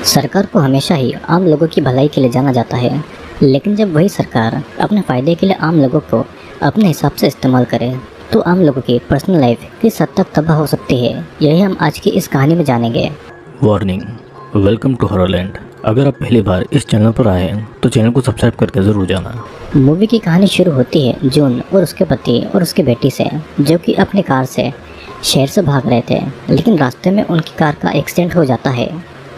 सरकार को हमेशा ही आम लोगों की भलाई के लिए जाना जाता है, लेकिन जब वही सरकार अपने फ़ायदे के लिए आम लोगों को अपने हिसाब से इस्तेमाल करे तो आम लोगों की पर्सनल लाइफ किस हद तक तबाह हो सकती है, यही हम आज की इस कहानी में जानेंगे। Warning, welcome to Horrorland. अगर आप पहली बार इस चैनल पर आए हैं तो चैनल को सब्सक्राइब करके ज़रूर जाना। मूवी की कहानी शुरू होती है जून और उसके पति और उसकी बेटी से, जो कि अपनी कार से शहर से भाग रहे थे, लेकिन रास्ते में उनकी कार का एक्सीडेंट हो जाता है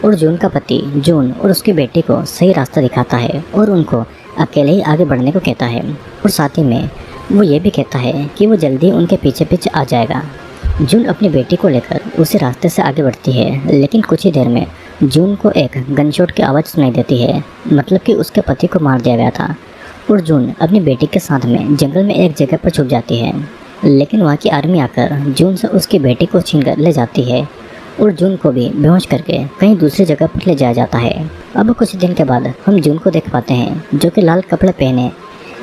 और जून का पति जून और उसकी बेटी को सही रास्ता दिखाता है और उनको अकेले ही आगे बढ़ने को कहता है और साथ ही में वो ये भी कहता है कि वो जल्दी उनके पीछे पीछे आ जाएगा। जून अपनी बेटी को लेकर उसी रास्ते से आगे बढ़ती है, लेकिन कुछ ही देर में जून को एक गनशॉट की आवाज़ सुनाई देती है, मतलब कि उसके पति को मार दिया गया था और जून अपनी बेटी के साथ में जंगल में एक जगह पर छुप जाती है, लेकिन वहाँ की आर्मी आकर जून से उसकी बेटी को छीन कर ले जाती है और जून को भी बेहोश करके कहीं दूसरी जगह पर ले जाया जाता है। अब कुछ दिन के बाद हम जून को देख पाते हैं, जो कि लाल कपड़े पहने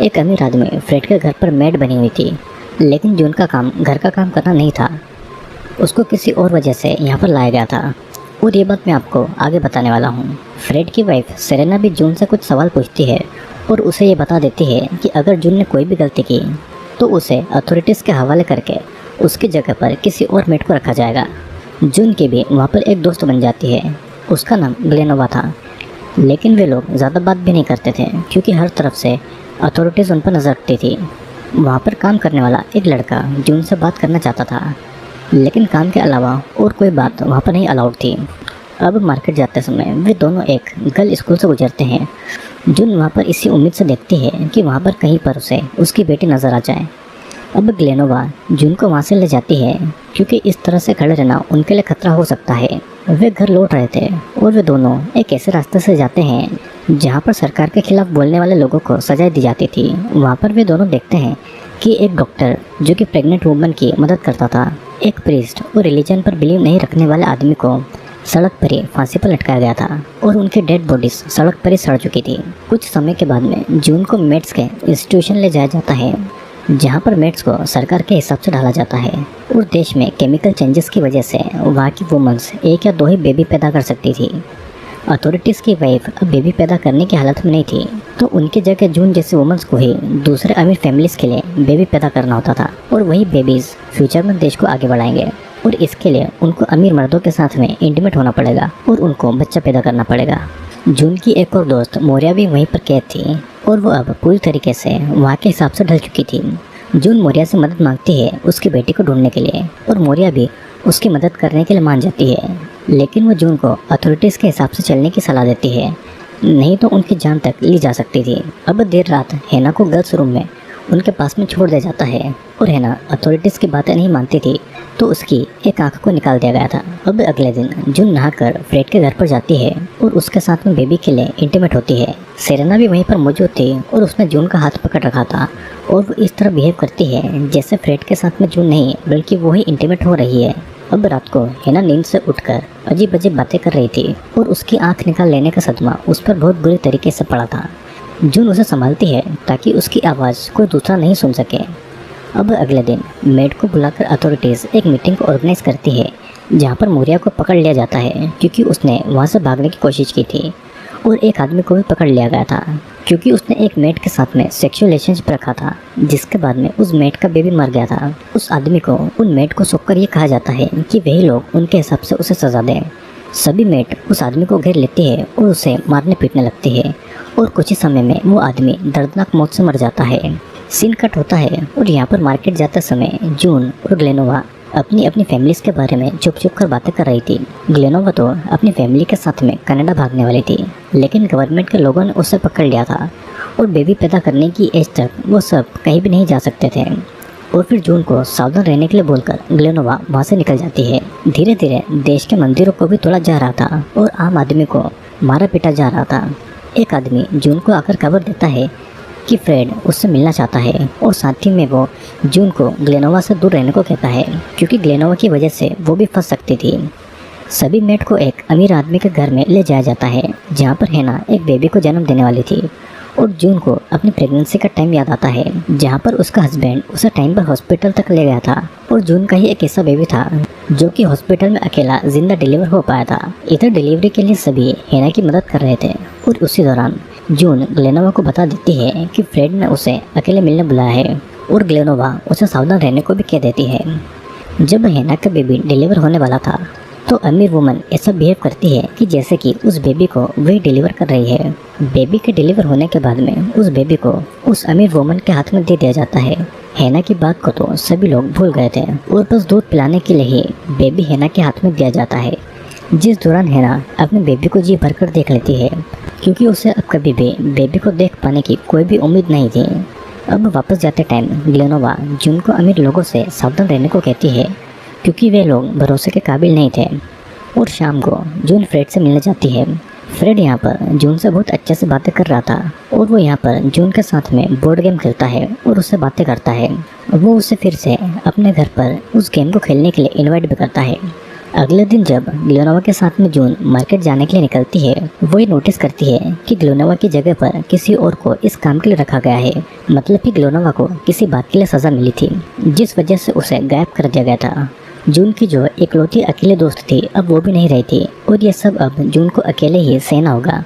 एक अमीर आदमी फ्रेड के घर पर मेड बनी हुई थी, लेकिन जून का काम घर का काम करना नहीं था, उसको किसी और वजह से यहाँ पर लाया गया था और ये बात मैं आपको आगे बताने वाला हूँ। फ्रेड की वाइफ सेरेना भी जून से कुछ सवाल पूछती है और उसे ये बता देती है कि अगर जून ने कोई भी गलती की तो उसे अथॉरिटीज़ के हवाले करके उसकी जगह पर किसी और मेड को रखा जाएगा। जून की भी वहाँ पर एक दोस्त बन जाती है, उसका नाम ग्लेनोवा था, लेकिन वे लोग ज़्यादा बात भी नहीं करते थे क्योंकि हर तरफ से अथॉरिटीज़ उन पर नज़र रखती थी। वहाँ पर काम करने वाला एक लड़का जून से बात करना चाहता था, लेकिन काम के अलावा और कोई बात वहाँ पर नहीं अलाउड थी। अब मार्केट जाते समय वे दोनों एक गर्ल स्कूल से गुजरते हैं। जून वहाँ पर इसी उम्मीद से देखती है कि वहाँ पर कहीं पर उसे उसकी बेटी नज़र आ जाए। अब ग्लेनोवा जून को वहाँ से ले जाती है क्योंकि इस तरह से खड़े रहना उनके लिए खतरा हो सकता है। वे घर लौट रहे थे और वे दोनों एक ऐसे रास्ते से जाते हैं जहाँ पर सरकार के खिलाफ बोलने वाले लोगों को सजा दी जाती थी। वहाँ पर वे दोनों देखते हैं कि एक डॉक्टर जो कि प्रेग्नेंट वुमन की मदद करता था, एक प्रीस्ट और रिलीजन पर बिलीव नहीं रखने वाले आदमी को सड़क पर ही फांसी पर लटकाया गया था और उनकी डेड बॉडीज सड़क पर ही सड़ चुकी थी। कुछ समय के बाद में जून को मेड्स के इंस्टीट्यूशन ले जाया जाता है, जहाँ पर मेड्स को सरकार के हिसाब से ढाला जाता है और देश में केमिकल चेंजेस की वजह से वहाँ की वुमेन्स 1 या 2 ही बेबी पैदा कर सकती थी। अथॉरिटीज़ की वाइफ अब बेबी पैदा करने की हालत में नहीं थी, तो उनकी जगह जून जैसे वुमेन्स को ही दूसरे अमीर फैमिलीज़ के लिए बेबी पैदा करना होता था और वही बेबीज़ फ्यूचर में देश को आगे बढ़ाएंगे और इसके लिए उनको अमीर मर्दों के साथ में इंटीमेट होना पड़ेगा और उनको बच्चा पैदा करना पड़ेगा। जून की एक और दोस्त मोरिया भी वहीं पर कैद थी और वो अब पूरी तरीके से वहाँ के हिसाब से ढल चुकी थी। जून मोरिया से मदद मांगती है उसकी बेटी को ढूंढने के लिए और मोरिया भी उसकी मदद करने के लिए मान जाती है, लेकिन वो जून को अथॉरिटीज़ के हिसाब से चलने की सलाह देती है, नहीं तो उनकी जान तक ली जा सकती थी। अब देर रात हैना को गर्ल्स रूम में उनके पास में छोड़ दिया जाता है और हैना अथॉरिटीज़ की बातें नहीं मानती थी, तो उसकी एक आंख को निकाल दिया गया था। अब अगले दिन जून नहाकर फ्रेड के घर पर जाती है और उसके साथ में बेबी के लिए इंटीमेट होती है। सेरेना भी वहीं पर मौजूद थी और उसने जून का हाथ पकड़ रखा था और वो इस तरह बिहेव करती है जैसे फ्रेड के साथ में जून नहीं बल्कि वो ही इंटीमेट हो रही है। अब रात को हैना नींद से उठकर अजीब अजीब बातें कर रही थी और उसकी आंख निकाल लेने का सदमा उस पर बहुत बुरी तरीके से पड़ा था। जून उसे संभालती है ताकि उसकी आवाज़ कोई दूसरा नहीं सुन सके। अब अगले दिन मेड को बुलाकर अथॉरिटीज़ एक मीटिंग को ऑर्गेनाइज करती है, जहाँ पर मोरिया को पकड़ लिया जाता है क्योंकि उसने वहाँ से भागने की कोशिश की थी और एक आदमी को भी पकड़ लिया गया था क्योंकि उसने एक मेड के साथ में सेक्सुअल रिलेशनशिप रखा था, जिसके बाद में उस मेड का बेबी मर गया था। उस आदमी को उन मेड को सौंपकर ये कहा जाता है कि वही लोग उनके हिसाब से उसे सज़ा दें। सभी मेड उस आदमी को घेर लेती है और उसे मारने पीटने लगती है और कुछ ही समय में वो आदमी दर्दनाक मौत से मर जाता है। सीन कट होता है और यहाँ पर मार्केट जाते समय जून और ग्लेनोवा अपनी अपनी फैमिलीज़ के बारे में चुप चुप कर बातें कर रही थी। ग्लेनोवा तो अपनी फैमिली के साथ में कनाडा भागने वाली थी, लेकिन गवर्नमेंट के लोगों ने उसे पकड़ लिया था और बेबी पैदा करने की एज तक वो सब कहीं भी नहीं जा सकते थे। और फिर जून को सावधान रहने के लिए बोलकर ग्लेनोवा वहाँ से निकल जाती है। धीरे धीरे देश के मंदिरों को भी तोड़ा जा रहा था और आम आदमी को मारा पीटा जा रहा था। एक आदमी जून को आकर खबर देता है कि फ्रेड उससे मिलना चाहता है और साथ ही में वो जून को ग्लेनोवा से दूर रहने को कहता है क्योंकि ग्लेनोवा की वजह से वो भी फंस सकती थी। सभी मेड को एक अमीर आदमी के घर में ले जाया जाता है, जहाँ पर हैना एक बेबी को जन्म देने वाली थी और जून को अपनी प्रेगनेंसी का टाइम याद आता है जहाँ पर उसका हस्बैंड उसे टाइम पर हॉस्पिटल तक ले गया था और जून का ही एक ऐसा बेबी था जो कि हॉस्पिटल में अकेला जिंदा डिलीवर हो पाया था। इधर डिलीवरी के लिए सभी हेना की मदद कर रहे थे और उसी दौरान जून ग्लेनोवा को बता देती है कि फ्रेड ने उसे अकेले मिलने बुलाया है और ग्लेनोवा उसे सावधान रहने को भी कह देती है। जब हेना का बेबी डिलीवर होने वाला था तो अमीर वुमन ऐसा बिहेव करती है कि जैसे कि उस बेबी को वही डिलीवर कर रही है। बेबी के डिलीवर होने के बाद में उस बेबी को उस अमीर वुमन के हाथ में दे दिया जाता है। हेना की बात को तो सभी लोग भूल गए थे और बस दूध पिलाने के लिए ही बेबी हेना के हाथ में दिया जाता है, जिस दौरान हेना अपने बेबी को जी भरकर देख लेती है क्योंकि उसे अब कभी भी बेबी को देख पाने की कोई भी उम्मीद नहीं थी। अब वापस जाते टाइम ग्लेनोवा जून को अमीर लोगों से सावधान रहने को कहती है क्योंकि वे लोग भरोसे के काबिल नहीं थे। और शाम को जून फ्रेड से मिलने जाती है। फ्रेड यहाँ पर जून से बहुत अच्छे से बातें कर रहा था और वो यहाँ पर जून के साथ में बोर्ड गेम खेलता है और उससे बातें करता है। वो उसे फिर से अपने घर पर उस गेम को खेलने के लिए इनवाइट भी करता है। अगले दिन जब ग्लेनोवा के साथ में जून मार्केट जाने के लिए निकलती है, वो ये नोटिस करती है कि ग्लेनोवा की जगह पर किसी और को इस काम के लिए रखा गया है। मतलब कि ग्लेनोवा को किसी बात के लिए सज़ा मिली थी जिस वजह से उसे गायब कर दिया गया था। जून की जो इकलौती अकेले दोस्त थी अब वो भी नहीं रही थी और ये सब अब जून को अकेले ही सहना होगा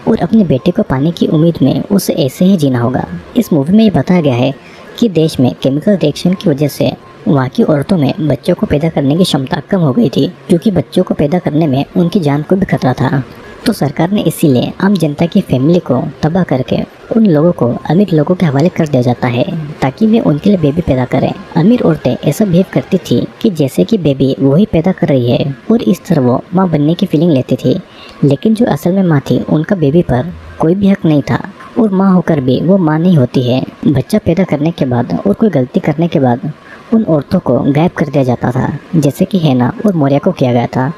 और अपने बेटे को पाने की उम्मीद में उसे ऐसे ही जीना होगा। इस मूवी में ये बताया गया है कि देश में केमिकल रिएक्शन की वजह से वहाँ की औरतों में बच्चों को पैदा करने की क्षमता कम हो गई थी क्योंकि बच्चों को पैदा करने में उनकी जान को भी खतरा था। तो सरकार ने इसीलिए आम जनता की फैमिली को तबाह करके उन लोगों को अमीर लोगों के हवाले कर दिया जाता है ताकि वे उनके लिए बेबी पैदा करें। अमीर औरतें ऐसा बिहेव करती थी कि जैसे कि बेबी वही पैदा कर रही है और इस तरह वो माँ बनने की फीलिंग लेती थी, लेकिन जो असल में माँ थी उनका बेबी पर कोई भी हक नहीं था और माँ होकर भी वो माँ नहीं होती है। बच्चा पैदा करने के बाद और कोई गलती करने के बाद उन औरतों को गायब कर दिया जाता था, जैसे कि हेना और मौर्या को किया गया था।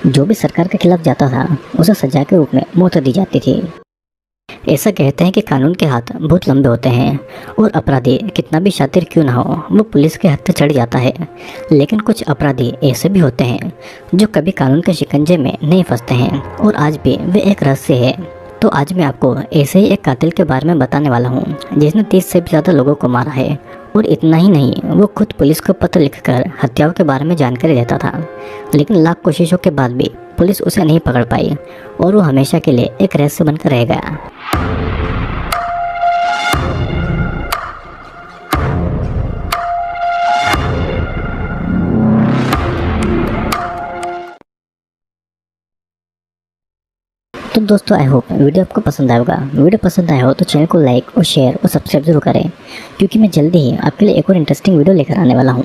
जो भी सरकार के खिलाफ जाता था उसे सजा के रूप में मौत दी जाती थी। ऐसा कहते हैं कि कानून के हाथ बहुत लंबे होते हैं और अपराधी कितना भी शातिर क्यों ना हो वो पुलिस के हाथ से चढ़ जाता है, लेकिन कुछ अपराधी ऐसे भी होते हैं जो कभी कानून के शिकंजे में नहीं फंसते हैं और आज भी वे एक रहस्य है। तो आज मैं आपको ऐसे ही एक कातिल के बारे में बताने वाला हूँ जिसने 30 से भी ज़्यादा लोगों को मारा है और इतना ही नहीं, वो खुद पुलिस को पत्र लिखकर हत्याओं के बारे में जानकारी देता था, लेकिन लाख कोशिशों के बाद भी पुलिस उसे नहीं पकड़ पाई और वो हमेशा के लिए एक रहस्य बनकर रह गया। तो दोस्तों आई होप वीडियो आपको पसंद आएगा। वीडियो पसंद आया हो तो चैनल को लाइक और शेयर और सब्सक्राइब जरूर करें क्योंकि मैं जल्दी ही आपके लिए एक और इंटरेस्टिंग वीडियो लेकर आने वाला हूँ।